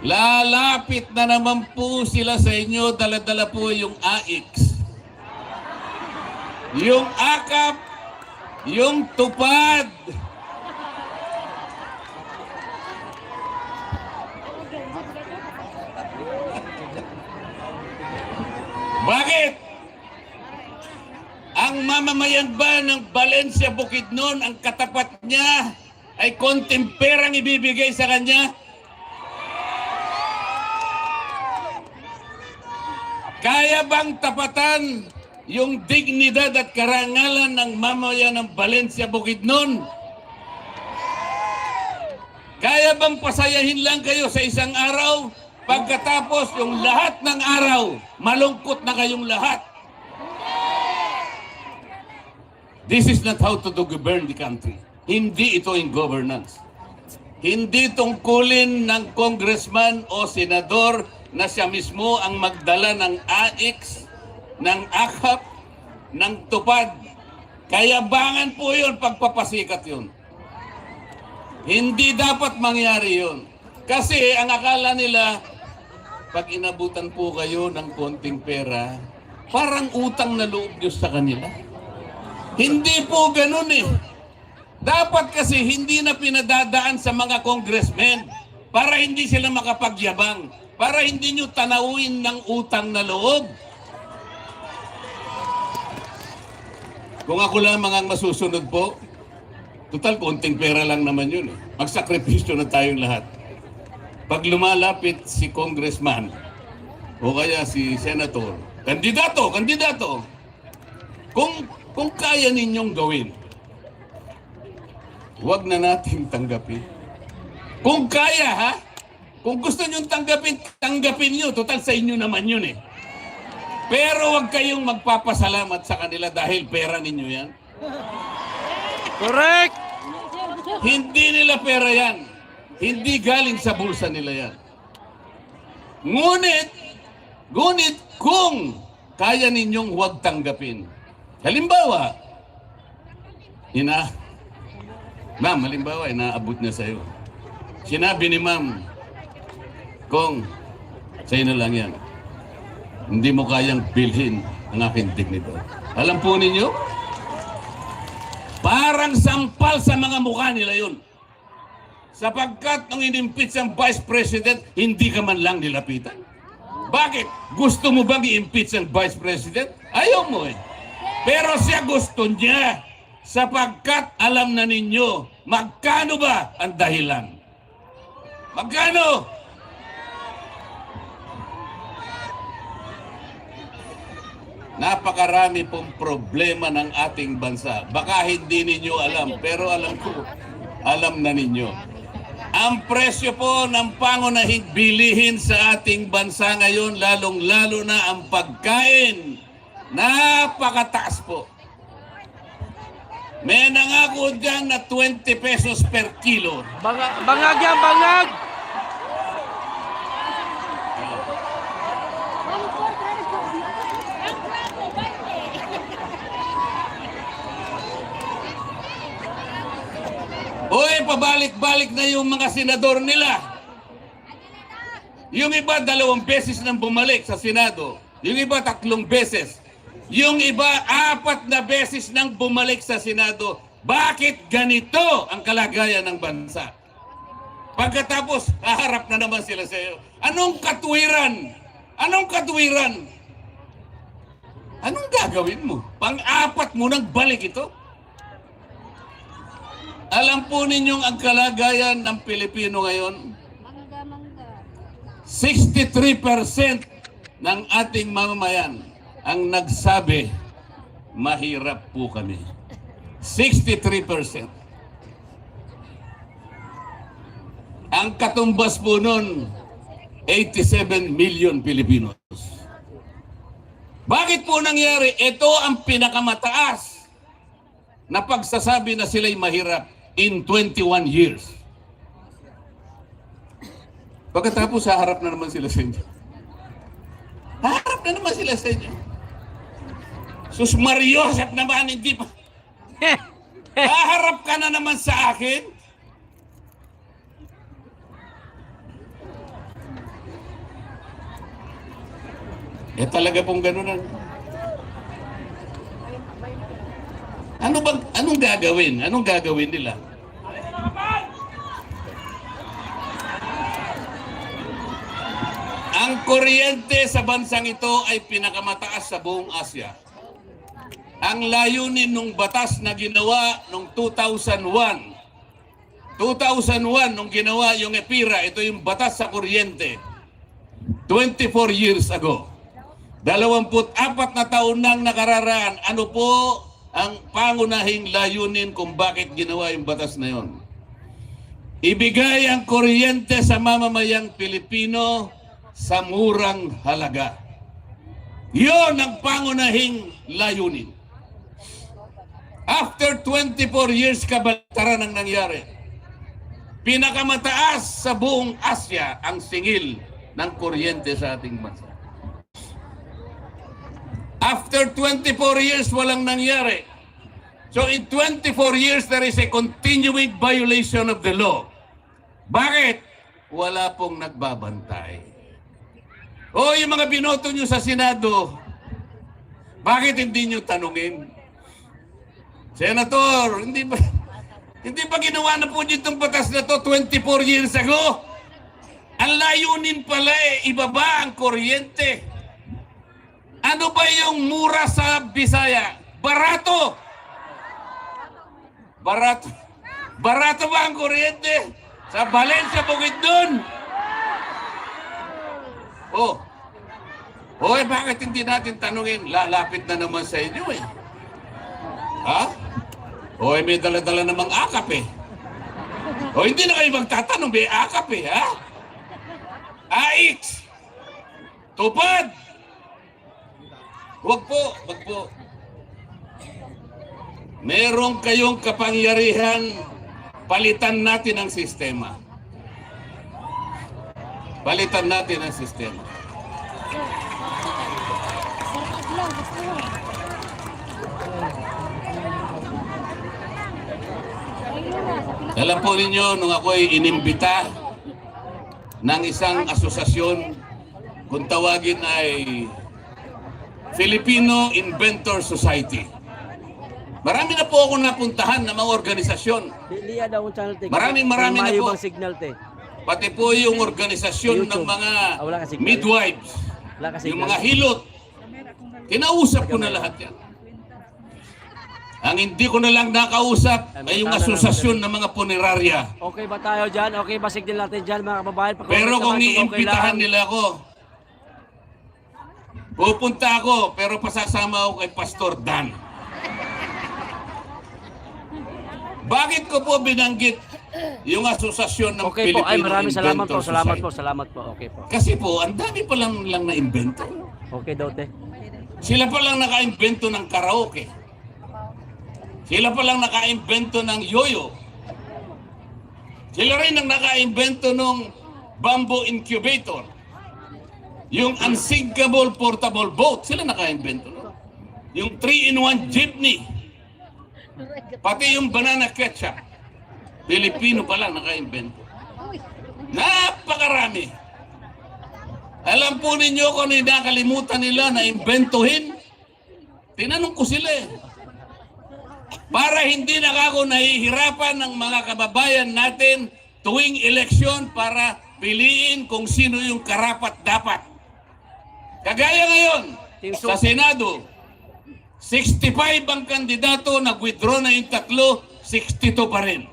Lalapit na naman po sila sa inyo, dala-dala po yung AIX. Yung AKAP, yung tupad. Bakit? Ang mamamayan ba ng Valencia Bukidnon, ang katapat niya ay konting perang ibibigay sa kanya? Kaya bang tapatan yung dignidad at karangalan ng mamamayan ng Valencia Bukidnon? Kaya bang pasayahin lang kayo sa isang araw? Pagkatapos yung lahat ng araw, malungkot na kayong lahat. This is not how to govern the country. Hindi ito in governance. Hindi tungkulin ng congressman o senador na siya mismo ang magdala ng AIX, ng AKAP, ng tupad. Kayabangan po yun, pagpapasikat yun. Hindi dapat mangyari yun. Kasi ang akala nila, pag inabutan po kayo ng konting pera, parang utang na loob nyo sa kanila. Hindi po ganun eh. Dapat kasi hindi na pinadadaan sa mga congressmen para hindi sila makapagyabang, para hindi nyo tanawin ng utang na loob. Kung ako lamang ang masusunod po, total konting pera lang naman yun eh. Magsakripisyo na tayong lahat. Pag lumalapit si congressman o kaya si senator, kandidato, kung kaya ninyong gawin, huwag na nating tanggapin. Kung kaya ha, kung gusto nyong tanggapin nyo, total sa inyo naman yun eh. Pero huwag kayong magpapasalamat sa kanila dahil pera ninyo yan. Correct! Hindi nila pera yan. Hindi galing sa bulsa nila yan. Ngunit kung kaya ninyong huwag tanggapin. Halimbawa, ma'am, halimbawa, inaabot niya sa'yo. Sinabi ni ma'am, Kong, sa'yo na lang yan. Hindi mo kayang bilhin ang aking dignidad. Alam po ninyo, parang sampal sa mga mukha nila yun. Sapagkat nung inimpeach ang Vice President, hindi ka man lang nilapitan. Bakit? Gusto mo bang i-impeach ang Vice President? Ayaw mo eh. Pero siya gusto niya sapagkat alam na ninyo magkano ba ang dahilan. Magkano? Napakarami pong problema ng ating bansa. Baka hindi ninyo alam, pero alam ko, alam na ninyo. Ang presyo po ng pangunahing bilihin sa ating bansa ngayon, lalong-lalo na ang pagkain, napakataas po. May nangako dyan na 20 pesos per kilo. Bangag yan, bangag! Uy, pabalik-balik na yung mga senador nila. Yung iba 2 beses nang bumalik sa Senado. Yung iba 3 beses. Yung iba 4 na beses nang bumalik sa Senado. Bakit ganito ang kalagayan ng bansa? Pagkatapos, haharap na naman sila sa iyo. Anong katwiran? Anong katwiran? Anong gagawin mo? Pang-4 mo nang balik ito? Alam po ninyong ang kalagayan ng Pilipino ngayon? 63% ng ating mamamayan ang nagsabi, mahirap po kami. 63%. Ang katumbas po nun, 87 million Pilipinos. Bakit po nangyari? Ito ang pinakamataas na pagsasabi na sila'y mahirap in 21 years. Pagkatapos, haharap na naman sila sa inyo. Haharap na naman sila sa inyo. Sus Mariosep naman, hindi pa. Haharap ka na naman sa akin. talaga pong ganun. Anong gagawin? Anong gagawin nila? Ang kuryente sa bansang ito ay pinakamataas sa buong Asya. Ang layunin ng batas na ginawa noong 2001 nung ginawa yung EPIRA, ito yung batas sa kuryente, 24 years ago. 24 na taon nang nakararaan. Ano po ang pangunahing layunin kung bakit ginawa yung batas na yon? Ibigay ang kuryente sa mamamayang Pilipino sa murang halaga. Yon ang pangunahing layunin. After 24 years, kabaligtaran ang nangyari. Pinakamataas sa buong Asya ang singil ng kuryente sa ating bansa. After 24 years, walang nangyari. So in 24 years, there is a continuing violation of the law. Bakit? Wala pong nagbabantay. O yung mga binoto nyo sa Senado, bakit hindi nyo tanungin? Senator, hindi ba ginawa na po nyo itong batas na to 24 years ago? Ang layunin pala ibaba ang kuryente. Ano ba yung mura sa Bisaya? Barato! Barato. Barato ba ang kuryente? Sa Valencia, Bukidnon? Bakit hindi natin tanungin? Lalapit na naman sa inyo eh. Ha? May dala-dala namang akap eh. Hindi na kayo magtatanong, may akap eh, ha? AX! Tupad! Wag po. Meron kayong kapangyarihan, palitan natin ang sistema. Palitan natin ang sistema. Alam po ninyo, nung ako'y inimbita ng isang asosasyon, kung tawagin ay Filipino Inventor Society. Marami na po ako napuntahan ng mga organisasyon. Marami na po. Pati po yung organisasyon ng mga midwives, yung mga hilot. Kinausap ko na lahat yan. Ang hindi ko na lang nakausap ay yung asosasyon ng mga punerarya. Okay ba tayo dyan? Okay ba signal natin dyan mga kababayan? Pero kung iimbitahan nila ako, pupunta ako pero pasasama ako kay Pastor Dan. Bakit ko po binanggit yung asosasyon ng okay po, Filipino maraming salamat po, Inventor salamat po. Okay po. Kasi po, ang dami pa lang na-invento. Okay, Dote. Sila pa lang naka-invento ng karaoke. Sila pa lang naka-invento ng yoyo. Sila rin ang naka-invento ng bamboo incubator. Yung unsinkable portable boat, sila naka-invento. Yung 3-in-1 jeepney. Pati yung banana ketchup. Pilipino pa lang naka-invento. Napakarami. Alam po ninyo kung ano yung nakalimutan nila na imbentuhin? Tinanong ko sila eh. Para hindi na ako nahihirapan ng mga kababayan natin tuwing eleksyon para piliin kung sino yung karapat-dapat. Kagaya ngayon, sa Senado, 65 ang kandidato, nag-withdraw na yung 3, 62 pa rin.